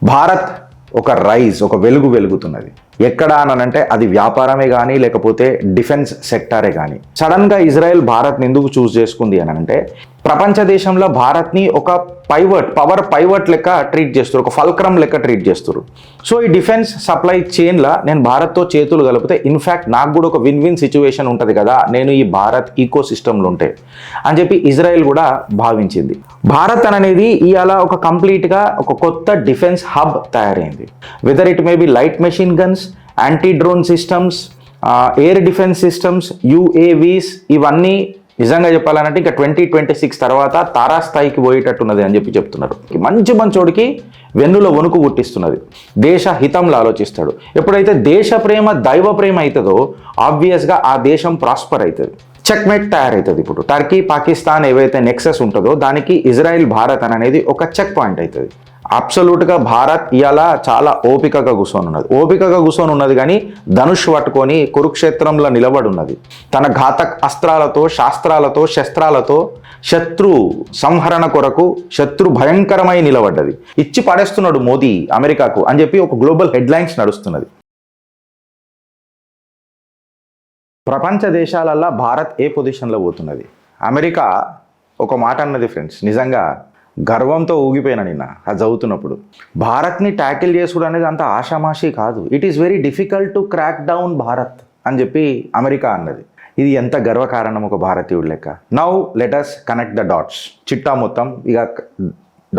భారత్ ఒక రైజ్ ఒక వెలుగు వెలుగుతున్నది. ఎక్కడ అనంటే అది వ్యాపారమే కానీ లేకపోతే డిఫెన్స్ సెక్టారే కానీ. సడన్గా ఇజ్రాయెల్ భారత్ని ఎందుకు చూస్ చేసుకుంది అని అంటే ప్రపంచ దేశంలో భారత్ని ఒక పవర్ పైవట్ లెక్క ట్రీట్ చేస్తారు, ఒక ఫల్క్రమ్ లెక్క ట్రీట్ చేస్తారు. సో ఈ డిఫెన్స్ సప్లై చైన్లో నేను భారత్తో చేతులు కలిపితే ఇన్ఫ్యాక్ట్ నాకు కూడా ఒక విన్ విన్ సిచ్యువేషన్ ఉంటుంది కదా, నేను ఈ భారత్ ఈకో సిస్టంలో ఉంటే అని చెప్పి ఇజ్రాయెల్ కూడా భావించింది. భారత్ అనేది ఇవాళ ఒక కంప్లీట్గా ఒక కొత్త డిఫెన్స్ హబ్ తయారైంది. Whether it may be light machine guns, anti drone systems, air defence systems, UAVs, ఇవన్నీ నిజంగా చెప్పాలంటే ఇంకా 2026 తర్వాత తారాస్థాయికి పోయేటట్టున్నది అని చెప్పి చెప్తున్నారు. మంచి మంచోడికి వెన్నులో వణుకు పుట్టిస్తున్నది. దేశ హితంలో ఆలోచిస్తాడు. ఎప్పుడైతే దేశ ప్రేమ దైవ ప్రేమ అవుతుందో ఆబ్వియస్గా ఆ దేశం ప్రాస్పర్ అవుతుంది. చెక్మేట్ తయారవుతుంది. ఇప్పుడు టర్కీ పాకిస్తాన్ ఏవైతే నెక్సెస్ ఉంటుందో దానికి ఇజ్రాయెల్ భారత్ అనేది ఒక చెక్ పాయింట్ అవుతుంది. అబ్సల్యూట్గా భారత్ ఇవాళ చాలా ఓపికగా కూర్చొని ఉన్నది కానీ ధనుష్ పట్టుకొని కురుక్షేత్రంలో నిలబడి ఉన్నది. తన ఘాతక అస్త్రాలతో శస్త్రాలతో శత్రు సంహరణ కొరకు శత్రు భయంకరమై నిలబడ్డది. ఇచ్చి పడేస్తున్నాడు మోదీ అమెరికాకు అని చెప్పి ఒక గ్లోబల్ హెడ్లైన్స్ నడుస్తున్నది. ప్రపంచ దేశాలల్లో భారత్ ఏ పొజిషన్లో పోతున్నది? అమెరికా ఒక మాట అన్నది ఫ్రెండ్స్, నిజంగా గర్వంతో ఊగిపోయినా నిన్న అది చదువుతున్నప్పుడు. భారత్ని ట్యాకిల్ చేసుడు అనేది అంత ఆషామాషి కాదు. It is very difficult to crack down Bharat అని చెప్పి అమెరికా అన్నది. ఇది ఎంత గర్వకారణం ఒక భారతీయుడు లెక్క. Now let us connect the dots. చిట్టా మొత్తం ఇక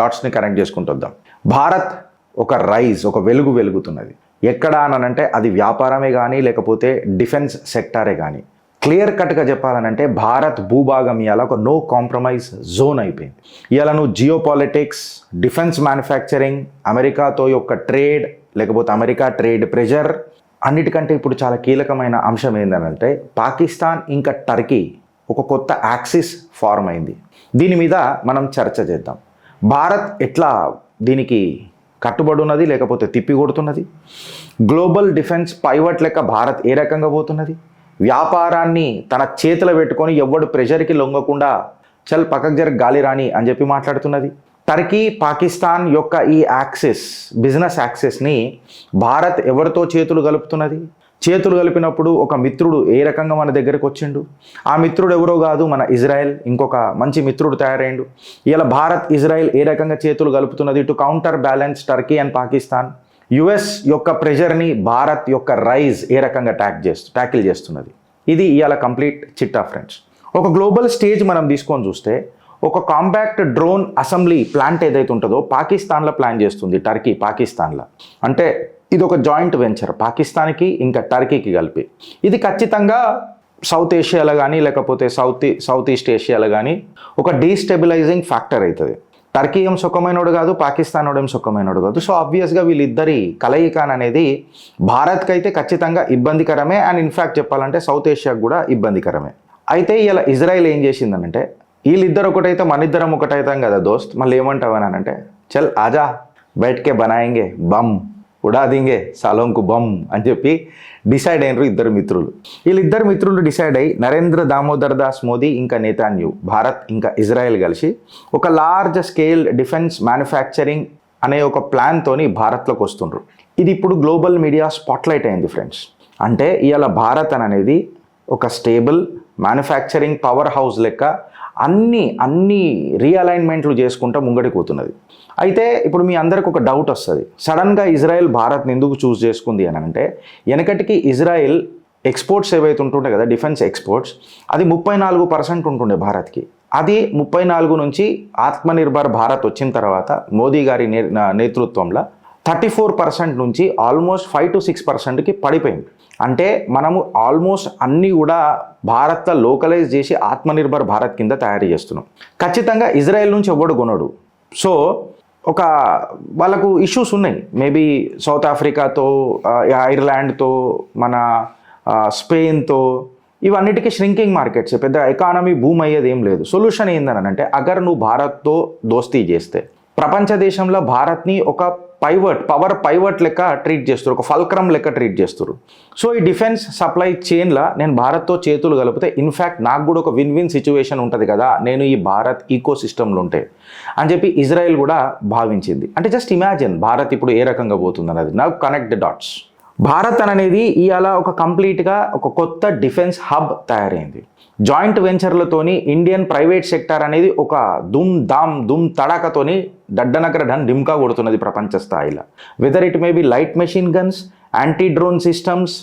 డాట్స్ని కనెక్ట్ చేసుకుంటూ వద్దాం. భారత్ ఒక రైజ్ ఒక వెలుగు వెలుగుతున్నది. ఎక్కడ అనంటే అది వ్యాపారమే కానీ లేకపోతే డిఫెన్స్ సెక్టారే కానీ. క్లియర్ కట్గా చెప్పాలనంటే భారత్ భూభాగం ఇవాళ ఒక నో కాంప్రమైజ్ జోన్ అయిపోయింది. ఇవాళ నువ్వు జియో పాలిటిక్స్, డిఫెన్స్ మ్యానుఫ్యాక్చరింగ్, అమెరికాతో యొక్క ట్రేడ్ లేకపోతే అమెరికా ట్రేడ్ ప్రెషర్, అన్నిటికంటే ఇప్పుడు చాలా కీలకమైన అంశం ఏంటంటే పాకిస్తాన్ ఇంకా టర్కీ ఒక కొత్త యాక్సిస్ ఫార్మ్ అయింది. దీని మీద మనం చర్చ చేద్దాం. భారత్ ఎట్లా దీనికి కట్టుబడి ఉన్నది లేకపోతే తిప్పి కొడుతున్నది? గ్లోబల్ డిఫెన్స్ పైవట్ లెక్క భారత్ ఏ రకంగా పోతున్నది? వ్యాపారాన్ని తన చేతిలో పెట్టుకొని ఎవ్వడు ప్రెషర్కి లొంగకుండా చల్ పక్కకు జర గాలి రాని అని చెప్పి మాట్లాడుతున్నది. టర్కీ పాకిస్తాన్ యొక్క ఈ యాక్సెస్, బిజినెస్ యాక్సెస్ని భారత్ ఎవరితో చేతులు కలుపుతున్నది? చేతులు కలిపినప్పుడు ఒక మిత్రుడు ఏ రకంగా మన దగ్గరకు వచ్చిండు. ఆ మిత్రుడు ఎవరో కాదు, మన ఇజ్రాయెల్ ఇంకొక మంచి మిత్రుడు తయారైండు. ఇలా భారత్ ఇజ్రాయెల్ ఏ రకంగా చేతులు కలుపుతున్నది to counter balance Turkey and Pakistan. US యొక్క ప్రెషర్ని భారత్ యొక్క రైజ్ ఏ రకంగా ట్యాకిల్ చేస్తున్నది. ఇది ఇవాళ కంప్లీట్ చిట్టా ఫ్రెండ్స్. ఒక గ్లోబల్ స్టేజ్ మనం తీసుకొని చూస్తే ఒక కాంపాక్ట్ డ్రోన్ అసెంబ్లీ ప్లాంట్ ఏదైతే ఉంటుందో పాకిస్తాన్లో ప్లాన్ చేస్తుంది టర్కీ. పాకిస్తాన్లో అంటే ఇది ఒక జాయింట్ వెంచర్ పాకిస్తాన్కి ఇంకా టర్కీకి కలిపి. ఇది ఖచ్చితంగా సౌత్ ఏషియాలో కానీ లేకపోతే సౌత్ ఈస్ట్ ఏషియాలో కానీ ఒక డీస్టెబిలైజింగ్ ఫ్యాక్టర్ అవుతుంది. టర్కీ ఏం సుఖమైనడు కాదు, పాకిస్తాన్ ఏం సుఖమైనడు కాదు. సో ఆబ్వియస్గా వీళ్ళిద్దరి కలయిక అనేది భారత్కి అయితే ఖచ్చితంగా ఇబ్బందికరమే. అండ్ ఇన్ఫ్యాక్ట్ చెప్పాలంటే సౌత్ ఏషియాకు కూడా ఇబ్బందికరమే. అయితే ఇలా ఇజ్రాయెల్ ఏం చేసిందనంటే వీళ్ళిద్దరు ఒకటైతే మన ఇద్దరం ఒకటైతాం కదా దోస్త్, మళ్ళీ ఏమంటావని అంటే చల్ ఆజా బయటకే బనాయింగే బమ్ ఉడాదింగే సాలోంకు బమ్ అని చెప్పి డిసైడ్ అయినరు ఇద్దరు మిత్రులు. వీళ్ళిద్దరు మిత్రులు డిసైడ్ అయ్యి నరేంద్ర దామోదర్ దాస్ మోదీ ఇంకా నేతాన్యూ, భారత్ ఇంకా ఇజ్రాయెల్ కలిసి ఒక లార్జ్ స్కేల్ డిఫెన్స్ మ్యానుఫ్యాక్చరింగ్ అనే ఒక ప్లాన్తోని భారత్లోకి వస్తుండ్రు. ఇది ఇప్పుడు గ్లోబల్ మీడియా స్పాట్లైట్ అయింది ఫ్రెండ్స్. అంటే ఇవాళ భారత్ అనేది ఒక స్టేబుల్ మ్యానుఫ్యాక్చరింగ్ పవర్ హౌస్ లెక్క అన్ని రీఅలైన్మెంట్లు చేసుకుంటూ ముంగడికి పోతున్నది. అయితే ఇప్పుడు మీ అందరికి ఒక డౌట్ వస్తుంది, సడన్గా ఇజ్రాయెల్ భారత్ని ఎందుకు చూస్ చేసుకుంది అని అంటే వెనకటికి ఇజ్రాయెల్ ఎక్స్పోర్ట్స్ ఏవైతే ఉంటుండే కదా డిఫెన్స్ ఎక్స్పోర్ట్స్, అది 34% ఉంటుండే భారత్కి. అది 34 నుంచి ఆత్మనిర్భర్ భారత్ వచ్చిన తర్వాత మోదీ గారి నేతృత్వంలో 34% నుంచి ఆల్మోస్ట్ 5 to 6%కి పడిపోయింది. అంటే మనము ఆల్మోస్ట్ అన్నీ కూడా భారత్లో లోకలైజ్ చేసి ఆత్మనిర్భర్ భారత్ కింద తయారు చేస్తున్నాం. ఖచ్చితంగా ఇజ్రాయెల్ నుంచి ఎవడు కొనడు. సో ఒక వాళ్ళకు ఇష్యూస్ ఉన్నాయి, మేబీ సౌత్ ఆఫ్రికాతో, ఐర్లాండ్తో, మన స్పెయిన్తో, ఇవన్నిటికీ ష్రింకింగ్ మార్కెట్స్, పెద్ద ఎకానమీ బూమ్ అయ్యేది ఏం లేదు. సొల్యూషన్ ఏందని అంటే అగర్ నువ్వు భారత్తో దోస్తీ చేస్తే ప్రపంచ దేశంలో భారత్ని ఒక పవర్ పైవట్ లెక్క ట్రీట్ చేస్తారు, ఒక ఫల్క్రమ్ లెక్క ట్రీట్ చేస్తారు. సో ఈ డిఫెన్స్ సప్లై చైన్లో నేను భారత్తో చేతులు కలిపితే ఇన్ఫ్యాక్ట్ నాకు కూడా ఒక విన్ విన్ సిచ్యువేషన్ ఉంటుంది కదా నేను ఈ భారత్ ఈకో సిస్టంలో ఉంటే అని చెప్పి ఇజ్రాయెల్ కూడా భావించింది. అంటే జస్ట్ ఇమాజిన్ భారత్ ఇప్పుడు ఏ రకంగా పోతుంది అన్నది. Now connect the dots. Bharat అనేది ఇవాళ ఒక కంప్లీట్గా ఒక కొత్త డిఫెన్స్ హబ్ తయారైంది. జాయింట్ వెంచర్లతోని ఇండియన్ ప్రైవేట్ సెక్టార్ అనేది ఒక దుమ్ తడాకతోని డడ్డనగర డింకా కొడుతున్నది ప్రపంచ స్థాయిలో. Whether it may be light machine guns, anti drone systems,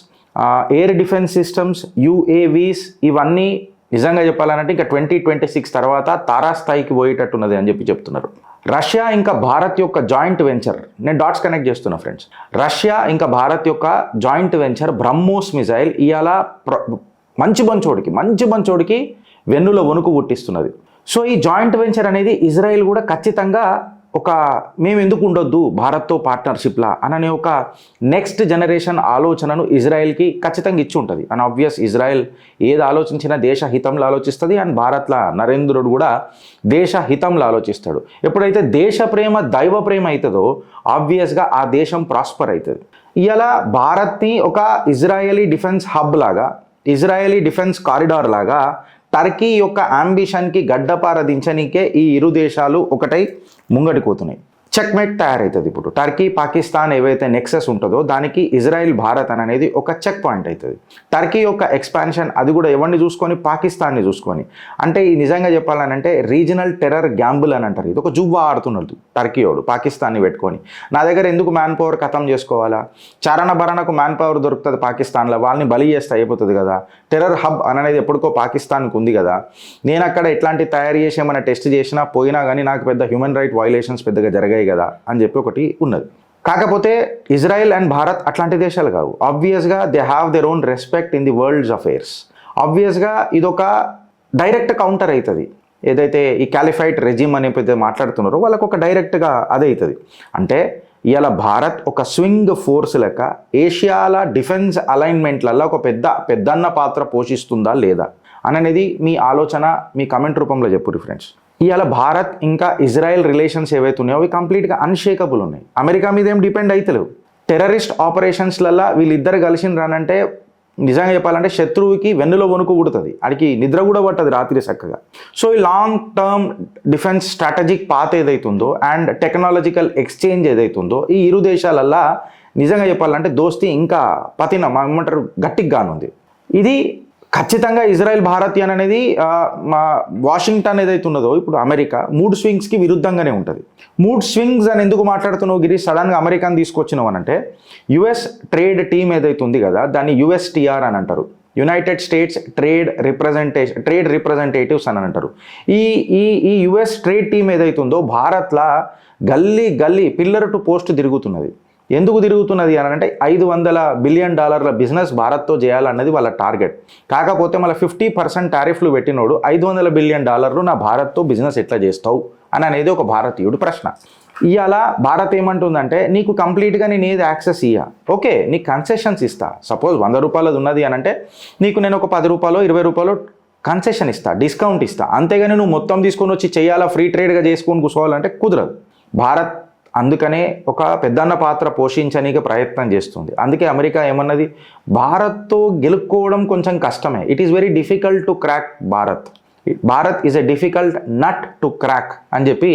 air defence systems, UAVs, ఇవన్నీ నిజంగా చెప్పాలంటే ఇంకా 2026 తర్వాత తారాస్థాయికి పోయేటట్టున్నది అని చెప్పి చెప్తున్నారు. రష్యా ఇంకా భారత్ యొక్క జాయింట్ వెంచర్, నేను డాట్స్ కనెక్ట్ చేస్తున్నా ఫ్రెండ్స్, రష్యా ఇంకా భారత్ యొక్క జాయింట్ వెంచర్ బ్రహ్మోస్ మిజైల్ ఇవాళ మంచి బంచోడికి వెన్నుల వణుకు పుట్టిస్తున్నది. సో ఈ జాయింట్ వెంచర్ అనేది ఇజ్రాయెల్ కూడా ఖచ్చితంగా ఒక మేము ఎందుకు ఉండొద్దు భారత్తో పార్ట్నర్షిప్లా అనే ఒక నెక్స్ట్ జనరేషన్ ఆలోచనను ఇజ్రాయెల్కి ఖచ్చితంగా ఇచ్చి ఉంటుంది. అండ్ ఆబ్వియస్ ఇజ్రాయెల్ ఏది ఆలోచించినా దేశ హితంలో ఆలోచిస్తుంది. అండ్ భారత్లో నరేంద్రుడు కూడా దేశ హితంలో ఆలోచిస్తాడు. ఎప్పుడైతే దేశ ప్రేమ దైవ ప్రేమ అవుతుందో ఆబ్వియస్గా ఆ దేశం ప్రాస్పర్ అవుతుంది. ఇలా భారత్ని ఒక ఇజ్రాయలీ డిఫెన్స్ హబ్ లాగా, ఇజ్రాయలీ డిఫెన్స్ కారిడార్ లాగా టర్కీ యొక్క అంబిషన్కి గడ్డపారదించనీకే ఈ ఇరు దేశాలు ఒకటై ముంగడిపోతున్నాయి. చెక్మేట్ తయారవుతుంది. ఇప్పుడు టర్కీ పాకిస్తాన్ ఏవైతే నెక్సెస్ ఉంటుందో దానికి ఇజ్రాయెల్ భారత్ అనేది ఒక చెక్ పాయింట్ అవుతుంది. టర్కీ యొక్క ఎక్స్పాన్షన్ అది కూడా ఎవరిని చూసుకొని, పాకిస్తాన్ని చూసుకొని. అంటే ఈ నిజంగా చెప్పాలనంటే రీజనల్ టెర్రర్ గ్యాంబుల్ అని అంటారు. ఇది ఒక జువ్వా ఆడుతున్నట్టు టర్కీ వాడు పాకిస్తాన్ని పెట్టుకొని, నా దగ్గర ఎందుకు మ్యాన్ పవర్ ఖతం చేసుకోవాలా, చారణ భరణకు మ్యాన్ పవర్ దొరుకుతుంది పాకిస్తాన్లో, వాళ్ళని బలి చేస్తే అయిపోతుంది కదా, టెర్రర్ హబ్ అనేది ఎప్పటికో పాకిస్తాన్కి ఉంది కదా, నేను అక్కడ ఎట్లాంటి తయారు చేసి ఏమైనా టెస్ట్ చేసినా పోయినా కానీ నాకు పెద్ద హ్యూమన్ రైట్ వైలేషన్స్ పెద్దగా జరిగాయి కదా అని చెప్పి ఒకటి ఉన్నది. కాకపోతే ఇజ్రాయెల్ అండ్ భారత్ అట్లాంటి దేశాలు కావు. ఆబ్వియస్గా they have their own respect in the world's affairs. ఆబ్వియస్గా ఇదొక డైరెక్ట్ కౌంటర్ అవుతుంది. ఏదైతే ఈ క్యాలిఫైట్ రెజిమ్ అని మాట్లాడుతున్నారో వాళ్ళకు ఒక డైరెక్ట్గా అదే అవుతుంది. అంటే ఇలా భారత్ ఒక స్వింగ్ ఫోర్స్ లెక్క ఏషియాల డిఫెన్స్ అలైన్మెంట్లలో ఒక పెద్దన్న పాత్ర పోషిస్తుందా లేదా అనేది మీ ఆలోచన మీ కమెంట్ రూపంలో చెప్పుర్రి ఫ్రెండ్స్. ఇవాళ భారత్ ఇంకా ఇజ్రాయెల్ రిలేషన్స్ ఏవైతే ఉన్నాయో అవి కంప్లీట్గా అన్షేకబుల్ ఉన్నాయి. అమెరికా మీద ఏం డిపెండ్ అవుతలేవు. టెర్రరిస్ట్ ఆపరేషన్స్లలో వీళ్ళిద్దరు కలిసి రానంటే నిజంగా చెప్పాలంటే శత్రువుకి వెన్నులో వణుకు పుడుతుంది, అడికి నిద్ర కూడా పట్టదు రాత్రి చక్కగా. సో ఈ long term defence strategic path ఏదైతుందో అండ్ టెక్నాలజికల్ ఎక్స్చేంజ్ ఏదైతుందో ఈ ఇరు దేశాలల్లో నిజంగా చెప్పాలంటే దోస్తీ ఇంకా ఏమంటారు గట్టిగానుంది. ఇది ఖచ్చితంగా ఇజ్రాయెల్ భారత్ అనేది మా వాషింగ్టన్ ఏదైతే ఉన్నదో ఇప్పుడు అమెరికా 3 స్వింగ్స్కి విరుద్ధంగానే ఉంటుంది. 3 స్వింగ్స్ అని ఎందుకు మాట్లాడుతున్నావు గిరి, సడన్గా అమెరికాని తీసుకొచ్చినావు అని అంటే యుఎస్ ట్రేడ్ టీమ్ ఏదైతే ఉంది కదా దాన్ని యుఎస్టీఆర్ అని అంటారు, యునైటెడ్ స్టేట్స్ ట్రేడ్ రిప్రజెంటేటివ్స్ అని అంటారు. ఈ యుఎస్ ట్రేడ్ టీమ్ ఏదైతే ఉందో భారత్లో గల్లీ పిల్లర్ టు పోస్ట్ తిరుగుతున్నది. ఎందుకు తిరుగుతున్నది అని అంటే $500 బిలియన్ బిజినెస్ భారత్తో చేయాలన్నది వాళ్ళ టార్గెట్. కాకపోతే మళ్ళీ 50% టారిఫ్లు పెట్టినోడు $500 బిలియన్ నా భారత్తో బిజినెస్ ఎట్లా చేస్తావు అని అనేది ఒక భారతీయుడు ప్రశ్న. ఇవాళ భారత్ ఏమంటుందంటే నీకు కంప్లీట్గా నేను ఏది యాక్సెస్ ఇయ్యా, ఓకే నీకు కన్సెషన్స్ ఇస్తా. సపోజ్ $100 ఉన్నది అని అంటే నీకు నేను ఒక $10 $20 కన్సెషన్ ఇస్తా, డిస్కౌంట్ ఇస్తా. అంతేగాని నువ్వు మొత్తం తీసుకొని వచ్చి చేయాలా ఫ్రీ ట్రేడ్గా చేసుకొని కూర్చోవాలంటే కుదరదు. భారత్ అందుకనే ఒక పెద్దన్న పాత్ర పోషించడానికి ప్రయత్నం చేస్తుంది. అందుకే అమెరికా ఏమన్నది, భారత్తో గెలుక్కోవడం కొంచెం కష్టమే, it is very difficult to crack Bharat is a difficult nut to crack అని చెప్పి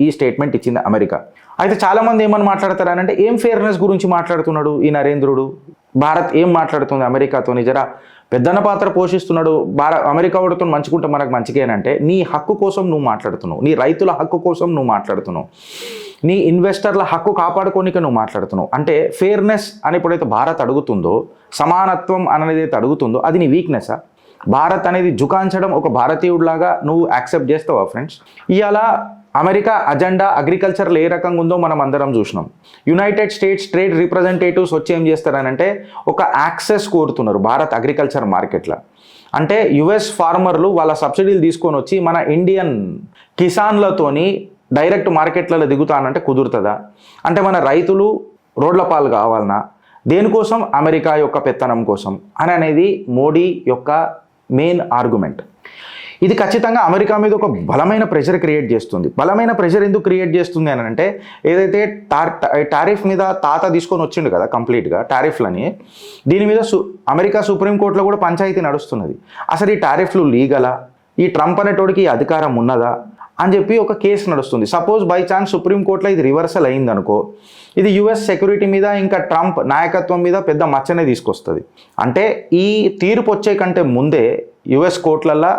ఈ స్టేట్మెంట్ ఇచ్చింది అమెరికా. అయితే చాలామంది ఏమని మాట్లాడతారనంటే ఏం ఫేర్నెస్ గురించి మాట్లాడుతున్నాడు ఈ నరేంద్రుడు, భారత్ ఏం మాట్లాడుతుంది అమెరికాతో, జరా పెద్దన్న పాత్ర పోషిస్తున్నాడు, అమెరికా వాడితో మంచుకుంటే మనకు మంచిగానంటే నీ హక్కు కోసం నువ్వు మాట్లాడుతున్నావు, నీ రైతుల హక్కు కోసం నువ్వు మాట్లాడుతున్నావు, నీ ఇన్వెస్టర్ల హక్కు కాపాడుకోనిక నువ్వు మాట్లాడుతున్నావు. అంటే ఫేర్నెస్ అని ఎప్పుడైతే భారత్ అడుగుతుందో, సమానత్వం అనేది అయితే అడుగుతుందో అది నీ వీక్నెస్సా? భారత్ అనేది జుకాంచడం ఒక భారతీయుడిలాగా నువ్వు యాక్సెప్ట్ చేస్తావా ఫ్రెండ్స్? ఇవాళ అమెరికా అజెండా అగ్రికల్చర్లో ఏ రకంగా ఉందో మనం అందరం చూసినాం. యునైటెడ్ స్టేట్స్ ట్రేడ్ రిప్రజెంటేటివ్స్ వచ్చి ఏం చేస్తారనంటే ఒక యాక్సెస్ కోరుతున్నారు భారత్ అగ్రికల్చర్ మార్కెట్లో. అంటే యుఎస్ ఫార్మర్లు వాళ్ళ సబ్సిడీలు తీసుకొని వచ్చి మన ఇండియన్ కిసాన్లతోని డైరెక్ట్ మార్కెట్లలో దిగుతానంటే కుదురుతుందా? అంటే మన రైతులు రోడ్ల పాలు కావాలన్నా, దేనికోసం? అమెరికా యొక్క పెత్తనం కోసం అని అనేది మోడీ యొక్క మెయిన్ ఆర్గ్యుమెంట్. ఇది ఖచ్చితంగా అమెరికా మీద ఒక బలమైన ప్రెషర్ క్రియేట్ చేస్తుంది. బలమైన ప్రెషర్ ఎందుకు క్రియేట్ చేస్తుంది అని అంటే, ఏదైతే టారిఫ్ మీద తాత తీసుకొని వచ్చిండు కదా కంప్లీట్గా టారిఫ్లని, దీని మీద అమెరికా సుప్రీంకోర్టులో కూడా పంచాయతీ నడుస్తున్నది. అసలు ఈ టారిఫ్లు లీగలా, ఈ ట్రంప్ అనేటోడికి ఈ అధికారం ఉన్నదా అని చెప్పి ఒక కేసు నడుస్తుంది. సపోజ్ బై ఛాన్స్ సుప్రీంకోర్టులో ఇది రివర్సల్ అయిందనుకో, ఇది యుఎస్ సెక్యూరిటీ మీద ఇంకా ట్రంప్ నాయకత్వం మీద పెద్ద మచ్చనే తీసుకొస్తుంది. అంటే ఈ తీర్పు వచ్చే కంటే ముందే యుఎస్ కోర్టులల్లో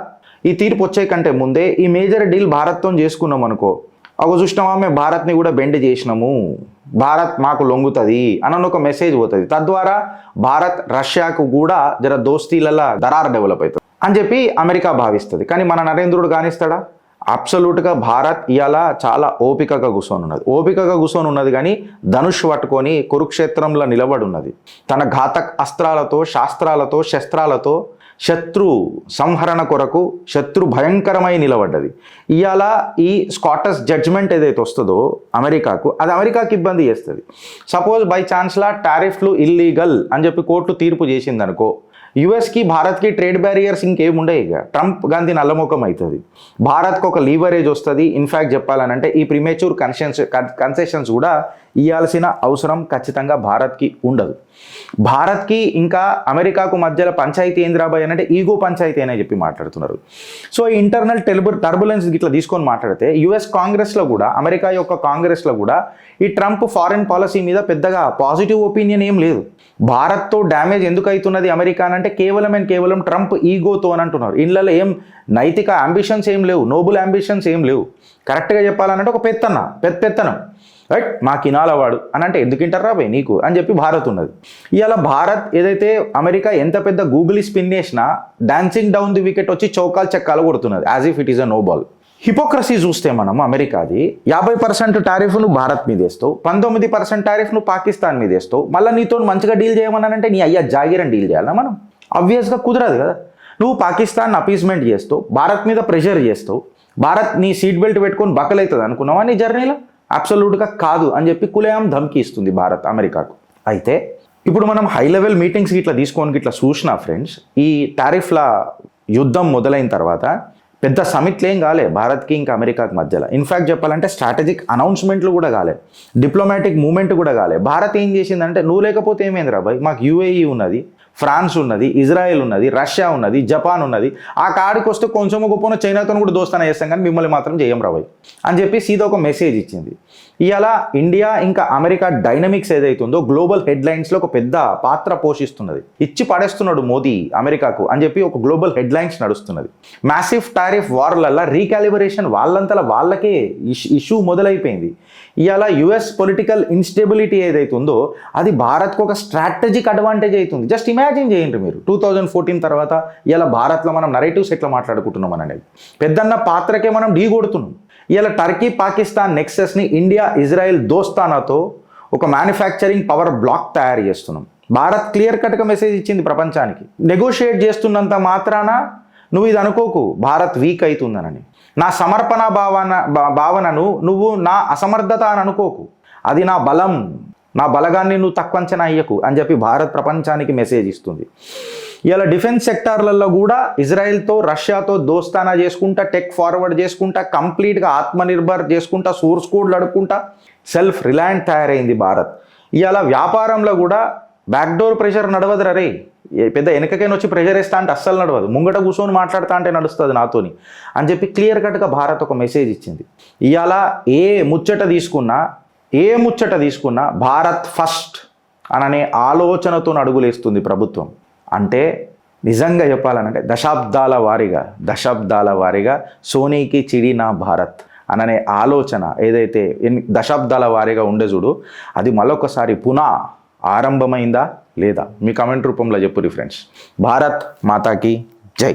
ఈ తీర్పు వచ్చే కంటే ముందే ఈ మేజర్ డీల్ భారత్తో చేసుకున్నాం అనుకో, ఒక చూసినామా మేము భారత్ని కూడా బెండ్ చేసినాము, భారత్ మాకు లొంగుతుంది అని ఒక మెసేజ్ పోతుంది. తద్వారా భారత్ రష్యాకు కూడా జర దోస్తీలలో దరార్ డెవలప్ అవుతుంది అని చెప్పి అమెరికా భావిస్తుంది. కానీ మన నరేంద్రుడు కానిస్తాడా? అబ్సల్యూట్గా భారత్ ఇవాళ చాలా ఓపికగా కూర్చొని ఉన్నది కానీ ధనుష్ పట్టుకొని కురుక్షేత్రంలో నిలబడి ఉన్నది. తన ఘాతక అస్త్రాలతో శాస్త్రాలతో శస్త్రాలతో శత్రు సంహరణ కొరకు శత్రు భయంకరమై నిలబడ్డది. ఇవాళ ఈ స్కాటస్ జడ్జ్మెంట్ ఏదైతే వస్తుందో అమెరికాకు, అది అమెరికాకి ఇబ్బంది చేస్తుంది. సపోజ్ బై ఛాన్స్లా టారిఫ్లు ఇల్లీగల్ అని చెప్పి కోర్టు తీర్పు చేసిందనుకో, యుఎస్కి భారత్కి ట్రేడ్ బ్యారియర్స్ ఇంకేముండే, ఇక ట్రంప్ గాంధీ నల్లముఖం అవుతుంది, భారత్కి ఒక లీవరేజ్ వస్తుంది. ఇన్ఫ్యాక్ట్ చెప్పాలనంటే ఈ ప్రిమేచ్యూర్ కన్సెషన్స్ కూడా ఇవ్వాల్సిన అవసరం ఖచ్చితంగా భారత్కి ఉండదు. భారత్కి ఇంకా అమెరికాకు మధ్యలో పంచాయతీ ఏంద్రాబాయ్ అంటే ఈగో పంచాయతీ అనే చెప్పి మాట్లాడుతున్నారు. సో ఈ ఇంటర్నల్ టర్బులెన్స్ ఇట్లా తీసుకొని మాట్లాడితే యుఎస్ కాంగ్రెస్లో కూడా, అమెరికా యొక్క కాంగ్రెస్లో కూడా ఈ ట్రంప్ ఫారెన్ పాలసీ మీద పెద్దగా పాజిటివ్ ఒపీనియన్ ఏం లేదు. భారత్తో డ్యామేజ్ ఎందుకు అవుతున్నది అమెరికా అంటే కేవలం ట్రంప్ ఈగోతో అని అంటున్నారు. ఇళ్ళలో ఏం నైతిక అంబిషన్స్ ఏం లేవు, నోబుల్ అంబిషన్స్ ఏం లేవు. కరెక్ట్గా చెప్పాలంటే ఒక పెత్తనం రైట్, మాకు ఇనాలవాడు అని అంటే ఎందుకు ఇంటారా భయ్ నీకు అని చెప్పి భారత్ ఉన్నది. ఇవాళ భారత్ ఏదైతే అమెరికా ఎంత పెద్ద గూగుల్ స్పిన్ చేసినా డాన్సింగ్ డౌన్ ది వికెట్ వచ్చి చౌకాలు చెక్కాలు కొడుతున్నది, as if it is a no ball. Hypocrisy చూస్తే మనం అమెరికాది 50% టారిఫ్ను భారత్ మీద వేస్తావు, 19% టారిఫ్ను పాకిస్తాన్ మీద వేస్తావు, మళ్ళీ నీతో మంచిగా డీల్ చేయమన్నానంటే నీ అయ్యా జాగిరని డీల్ చేయాలా మనం? ఆబ్వియస్గా కుదరదు కదా. నువ్వు పాకిస్తాన్ అపీస్మెంట్ చేస్తావు, భారత్ మీద ప్రెషర్ చేస్తావు, భారత్ నీ సీట్ బెల్ట్ పెట్టుకొని బక్కలవుతుంది అనుకున్నావా నీ జర్నీలో? అబ్సల్యూట్గా కాదు అని చెప్పి కులయాం ధమ్కి ఇస్తుంది భారత్ అమెరికాకు. అయితే ఇప్పుడు మనం హై లెవెల్ మీటింగ్స్కి ఇట్లా తీసుకొని ఇట్లా చూసినా ఫ్రెండ్స్, ఈ టారిఫ్ల యుద్ధం మొదలైన తర్వాత పెద్ద సమిట్లు ఏం కాలే భారత్కి ఇంకా అమెరికాకి మధ్యలో. ఇన్ఫ్యాక్ట్ చెప్పాలంటే స్ట్రాటజిక్ అనౌన్స్మెంట్లు కూడా కాలే, డిప్లొమాటిక్ మూమెంట్ కూడా కాలే. భారత్ ఏం చేసిందంటే, నువ్వు లేకపోతే ఏమైందిరా బాయ్, మాకు యుఏఈ ఉన్నది, ఫ్రాన్స్ ఉన్నది, ఇజ్రాయెల్ ఉన్నది, రష్యా ఉన్నది, జపాన్ ఉన్నది, ఆ కాడికి వస్తే కొంచెం గొప్పన చైనాతో కూడా దోస్తాన చేస్తాం కానీ మిమ్మల్ని మాత్రం చేయం రాబాయ్ అని చెప్పి సీదా ఒక మెసేజ్ ఇచ్చింది. ఇవాళ ఇండియా ఇంకా అమెరికా డైనమిక్స్ ఏదైతుందో గ్లోబల్ హెడ్లైన్స్లో ఒక పెద్ద పాత్ర పోషిస్తున్నది. ఇచ్చి పడేస్తున్నాడు మోదీ అమెరికాకు అని చెప్పి ఒక గ్లోబల్ హెడ్లైన్స్ నడుస్తున్నది. మ్యాసివ్ టారిఫ్ వార్లల్లో రీకాలిబరేషన్ వాళ్ళంతలా వాళ్ళకే ఇష్యూ మొదలైపోయింది. ఇవాళ యుఎస్ పొలిటికల్ ఇన్స్టెబిలిటీ ఏదైతుందో అది భారత్కు ఒక స్ట్రాటజిక్ అడ్వాంటేజ్ అవుతుంది. జస్ట్ ఇమాజిన్ చేయండి మీరు, 2014 తర్వాత ఇలా భారత్లో మనం నరేటివ్స్ ఎట్లా మాట్లాడుకుంటున్నాం అనేది, పెద్దన్న పాత్రకే మనం ఢీ కొడుతున్నాం. ఇలా టర్కీ పాకిస్తాన్ నెక్సెస్ని ఇండియా ఇజ్రాయెల్ దోస్తానాతో ఒక మ్యానుఫ్యాక్చరింగ్ పవర్ బ్లాక్ తయారు చేస్తున్నాం. భారత్ క్లియర్ కట్గా మెసేజ్ ఇచ్చింది ప్రపంచానికి. నెగోషియేట్ చేస్తున్నంత మాత్రాన నువ్వు ఇది అనుకోకు భారత్ వీక్ అవుతుందనని. నా సమర్పణ భావనను నువ్వు నా అసమర్థత అని అనుకోకు, అది నా బలం, నా బలగాన్ని నువ్వు తక్కువ అంచనా అయ్యకు అని చెప్పి భారత్ ప్రపంచానికి మెసేజ్ ఇస్తుంది. ఇలా డిఫెన్స్ సెక్టార్లలో కూడా ఇజ్రాయెల్తో రష్యాతో దోస్తానా చేసుకుంటా, టెక్ ఫార్వర్డ్ చేసుకుంటా, కంప్లీట్గా ఆత్మనిర్భర్ చేసుకుంటా, సోర్స్ కోడ్లు అడుక్కుంటా సెల్ఫ్ రిలయంట్ తయారైంది భారత్. ఇవాళ వ్యాపారంలో కూడా బ్యాక్డోర్ ప్రెషర్ నడవదురా రే, పెద్ద వెనకకైనా వచ్చి ప్రెషర్ వేస్తా అంటే అస్సలు నడవదు, ముంగట కూర్చొని మాట్లాడుతా అంటే నడుస్తుంది నాతోని అని చెప్పి క్లియర్ కట్గా భారత్ ఒక మెసేజ్ ఇచ్చింది. ఇవాళ ఏ ముచ్చట తీసుకున్నా భారత్ ఫస్ట్ అననే ఆలోచనతో అడుగులేస్తుంది ప్రభుత్వం. అంటే నిజంగా చెప్పాలనంటే దశాబ్దాల వారీగా సోనీకి చిడి నా భారత్ అననే ఆలోచన ఏదైతే దశాబ్దాల వారీగా ఉండే చూడు, అది మరొకసారి పునః ఆరంభమైందా లేదా? మీ కామెంట్ రూపంలో చెప్పురి ఫ్రెండ్స్. భారత్ మాతాకి జై.